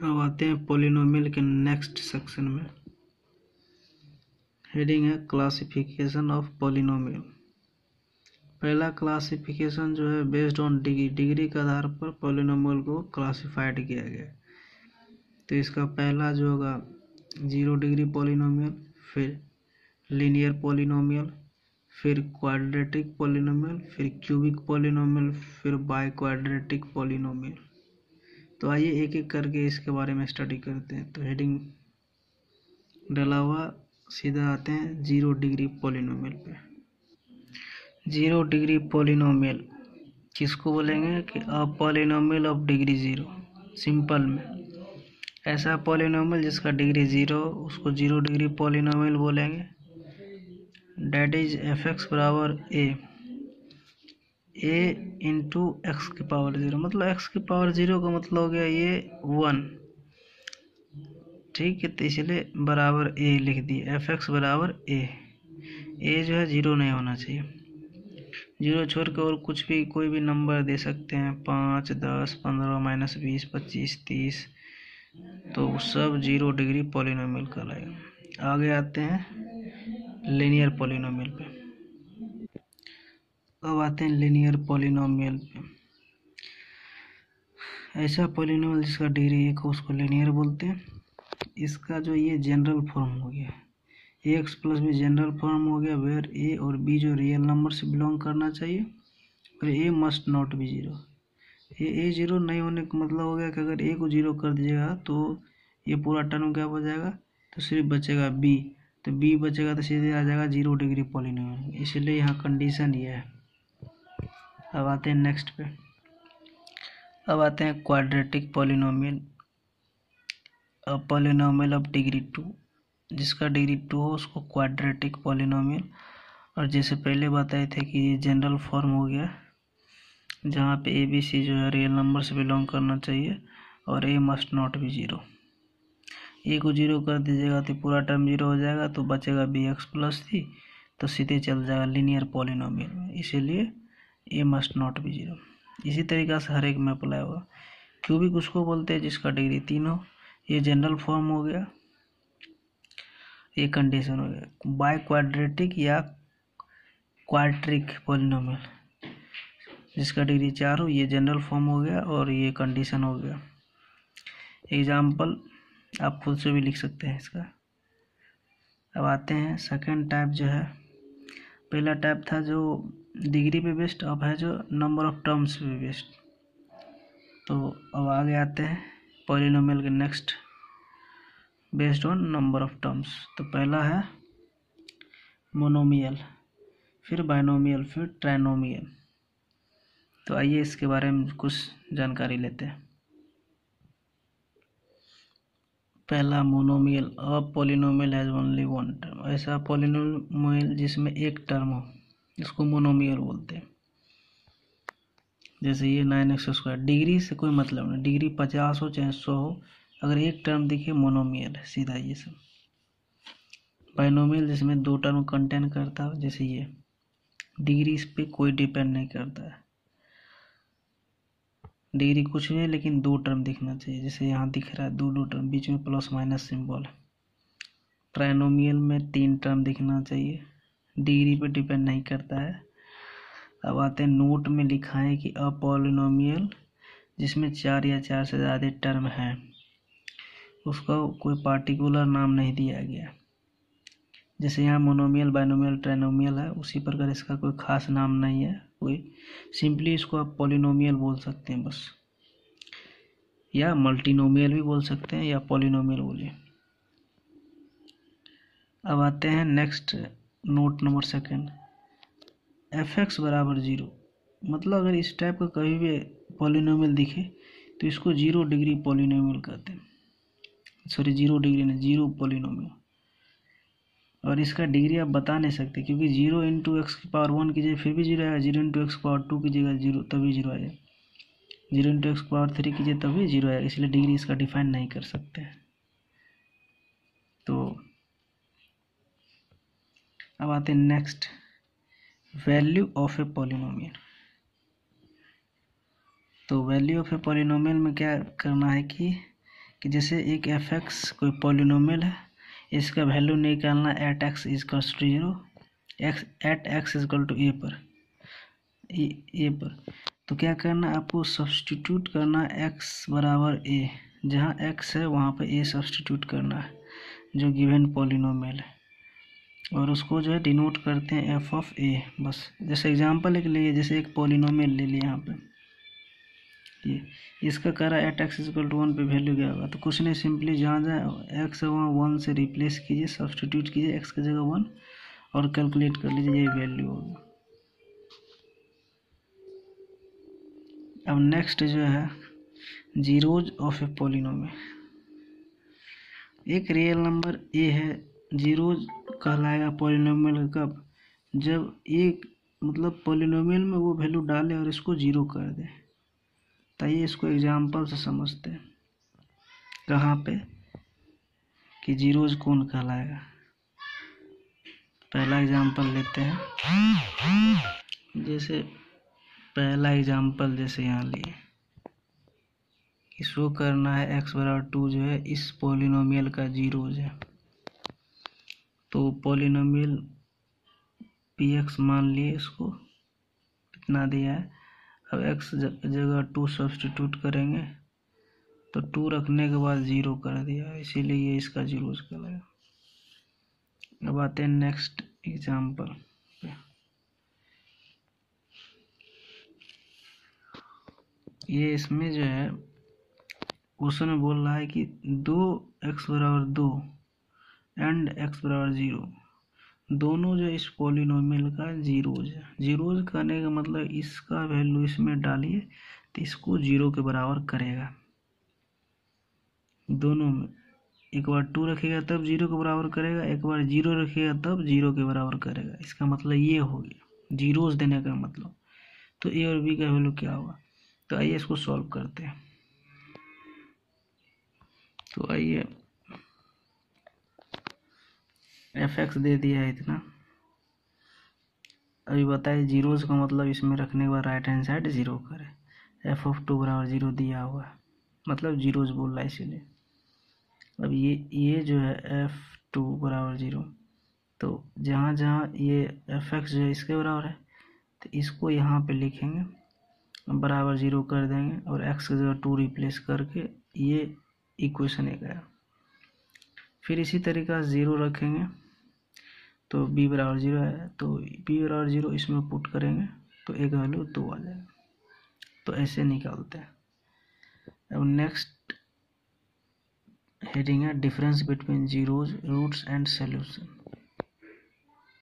अब आते हैं पॉलिनोमियल के नेक्स्ट सेक्शन में। हेडिंग है क्लासिफिकेशन ऑफ पॉलिनोमियल। पहला क्लासिफिकेशन जो है बेस्ड ऑन डिग्री के आधार पर पॉलिनोमियल को क्लासिफाइड किया गया। तो इसका पहला जो होगा 0 डिग्री पॉलिनोमियल, फिर लीनियर पॉलिनोमियल, फिर क्वाड्रेटिक पॉलिनोमियल, फिर क्यूबिक पॉलिनोमियल, फिर बाय क्वाड्रेटिक पॉलिनोमियल। तो आइए एक एक करके इसके बारे में स्टडी करते हैं। तो हेडिंग डाला हुआ, सीधा आते हैं 0 डिग्री पॉलिनोमियल पे। 0 डिग्री पॉलिनोमियल किसको बोलेंगे कि a polynomial of degree 0। Simple में ऐसा पॉलिनोमियल जिसका डिग्री 0 उसको 0 डिग्री पॉलिनोमियल बोलेंगे। डेट इज fx बराबर a इंटू एक्स की पावर 0, मतलब x की पावर 0 का मतलब हो गया ये 1। ठीक है, तो इसलिए बराबर a लिख दिए, fx बराबर a जो है 0 नहीं होना चाहिए। 0 छोड़ के और कुछ भी कोई भी नंबर दे सकते हैं, 5, 10, 15, -20, 25, 30, तो सब 0 डिग्री पॉलिनोमियल कहलाएगा। आगे आते हैं लीनियर पॉलिनोमियल पे। अब आते हैं लीनियर पॉलिनोमियल पे। ऐसा पॉलिनोमियल जिसका डिग्री 1 हो उसको लीनियर बोलते हैं। इसका जो ये जनरल फॉर्म हो गया, ax plus B general form हो गया, वेयर a और b जो रियल नंबर से बिलोंग करना चाहिए और a must not be 0। a 0 नहीं होने का मतलब हो गया कि अगर a को 0 कर दीजिएगा तो ये पूरा टर्म क्या हो जाएगा, तो सिर्फ बचेगा b, तो b बचेगा तो सीधे आ जाएगा 0 डिग्री पॉलिनोमियल। इसलिए यहाँ कंडीशन ये है। अब आते हैं नेक्स्ट पे। अब आते हैं quadratic polynomial. Polynomial of degree 2, जिसका डिग्री 2 हो उसको क्वाड्रेटिक पॉलिनोमियल। और जैसे पहले बताए थे कि ये जनरल फॉर्म हो गया जहाँ पे ए बी सी जो है रियल नंबर से बिलोंग करना चाहिए और ए मस्ट नॉट बी 0। ए को 0 कर दीजिएगा तो पूरा टर्म 0 हो जाएगा, तो बचेगा बी एक्स प्लस सी, तो सीधे चल जाएगा लीनियर पॉलिनोमियल में। इसीलिए ए मस्ट नॉट बी 0। इसी तरीक़ा से हर एक में अप्लाई होगा। क्यूबिक उसको बोलते हैं जिसका डिग्री 3 हो, ये जनरल फॉर्म हो गया, ये कंडीशन हो गया। बाय क्वाड्रेटिक या क्वाड्रिक पॉलिनोमियल जिसका डिग्री 4 हो, ये जनरल फॉर्म हो गया और ये कंडीशन हो गया। एग्जाम्पल आप खुद से भी लिख सकते हैं इसका। अब आते हैं सेकंड टाइप जो है। पहला टाइप था जो डिग्री पे बेस्ड, अब है जो नंबर ऑफ टर्म्स पे बेस्ड। तो अब आगे आते हैं पॉलिनोमियल के next based on number of terms. तो पहला है मोनोमियल, फिर बाइनोमियल, फिर ट्राइनोमियल। तो आइए इसके बारे में कुछ जानकारी लेते हैं। पहला monomial, a polynomial has only one term. ऐसा पॉलिनोमियल जिसमें एक टर्म हो इसको मोनोमियल बोलते हैं। जैसे ये 9x², डिग्री से कोई मतलब नहीं, डिग्री 50 हो चाहे 100 हो, अगर एक टर्म दिखे मोनोमियल है सीधा ये सब। बाइनोमियल जिसमें 2 टर्म कंटेन करता हो, जैसे ये डिग्री इस पर कोई डिपेंड नहीं करता है, डिग्री कुछ भी है लेकिन 2 टर्म दिखना चाहिए, जैसे यहाँ दिख रहा है 2 टर्म, बीच में प्लस माइनस सिंबल है। ट्राइनोमियल में 3 टर्म दिखना चाहिए, डिग्री पे डिपेंड नहीं करता है। अब आते हैं नोट में लिखा है कि अ पॉलिनोमियल जिसमें 4 या 4 से ज़्यादा टर्म है उसका कोई पार्टिकुलर नाम नहीं दिया गया। जैसे यहाँ मोनोमियल, बाइनोमियल, ट्राइनोमियल है, उसी प्रकार इसका कोई खास नाम नहीं है कोई, सिंपली इसको आप पॉलिनोमियल बोल सकते हैं बस, या मल्टीनोमियल भी बोल सकते हैं, या पॉलिनोमियल बोलिए। अब आते हैं next note number second, fx बराबर 0, मतलब अगर इस टाइप का कभी भी पॉलिनोमियल दिखे तो इसको 0 डिग्री पॉलिनोमियल कहते हैं। सॉरी 0 डिग्री नहीं, 0 पॉलिनोमियल। और इसका डिग्री आप बता नहीं सकते क्योंकि 0 इंटू एक्स की पावर 1 कीजिए फिर भी 0 आएगा, 0 इंटू एक्स की पावर 2 कीजिएगा 0 तभी 0 आएगा, 0 इंटू एक्स की पावर 3 कीजिए तभी 0 आएगा, इसलिए डिग्री इसका डिफाइन नहीं कर सकते। तो अब आते हैं next, value of a polynomial. तो वैल्यू ऑफ ए पॉलिनोमियल में क्या करना है कि कि जैसे एक एफ एक्स कोई पॉलिनोमियल है, इसका वैल्यू निकालना at x equal to 0, at x equal to a पर तो क्या करना, आपको सब्सटीट्यूट करना एक्स बराबर ए, जहाँ एक्स है वहाँ पे ए सब्सटीट्यूट करना है जो गिवन पॉलिनोमियल है, और उसको जो है डिनोट करते हैं एफ ऑफ ए। बस जैसे एग्जांपल एक लिए, जैसे एक पॉलिनोमियल ले लिया यहाँ पे, ये इसका कह रहा है एट एक्स इक्वल टू 1 पे वैल्यू क्या होगा, तो कुछ नहीं, सिंपली जहाँ जहाँ एक्स है वहाँ 1 से रिप्लेस कीजिए, सब्सटीट्यूट कीजिए एक्स की जगह 1 और कैलकुलेट कर लीजिए, ये वैल्यू होगी। अब नेक्स्ट जो है जीरोज ऑफ ए पॉलिनोमियल, एक रियल नंबर ए है, जीरोज कहलाएगा पॉलिनोमियल कब, जब एक मतलब पॉलिनोमियल में वो वैल्यू डाले और इसको जीरो कर दे। तो ये इसको एग्जाम्पल से समझते हैं, कहाँ पे कि जीरोज कौन कहलाएगा। पहला एग्जाम्पल लेते हैं, जैसे पहला एग्जाम्पल जैसे यहाँ लिए कि शो करना है एक्स बराबर 2 जो है इस पॉलिनोमियल का जीरोज है, तो पॉलिनोमियल पी एक्स मान लिए, इसको कितना दिया है, अब एक्स जगह 2 सब्सटीट्यूट करेंगे तो 2 रखने के बाद 0 कर दिया, इसीलिए ये इसका जीरोज कहलाएगा। अब आते हैं नेक्स्ट एग्जाम्पल पे, ये इसमें जो है क्वेश्चन में बोल रहा है कि 2x बराबर 2 एंड x बराबर 0 दोनों जो इस पॉलिनोमियल का जीरोज है। जीरोज करने का मतलब इसका वैल्यू इसमें डालिए तो इसको 0 के बराबर करेगा, दोनों में एक बार 2 रखिएगा तब 0 के बराबर करेगा, एक बार 0 रखिएगा तब 0 के बराबर करेगा। इसका मतलब ये हो गया जीरोज देने का मतलब। तो ए और बी का वैल्यू क्या होगा, तो आइए इसको सॉल्व करते हैं। तो आइए एफ एक्स दे दिया है इतना, अभी बताइए जीरोज का मतलब इसमें रखने के बाद राइट हैंड साइड 0 करें, एफ ऑफ 2 बराबर 0 दिया हुआ है, मतलब जीरोज बोल रहा है इसीलिए। अब ये जो है f2 बराबर 0, तो जहाँ जहाँ ये एफ एक्स जो है इसके बराबर है तो इसको यहाँ पे लिखेंगे, बराबर 0 कर देंगे और x की जगह 2 रिप्लेस करके ये इक्वेशन एक आया। फिर इसी तरीका से 0 रखेंगे तो b बराबर 0 है, तो b बराबर 0 इसमें पुट करेंगे तो एक वैल्यू 2 आ जाएगा। तो ऐसे निकालते हैं। अब नेक्स्ट हेडिंग है difference between zeros, roots and solution.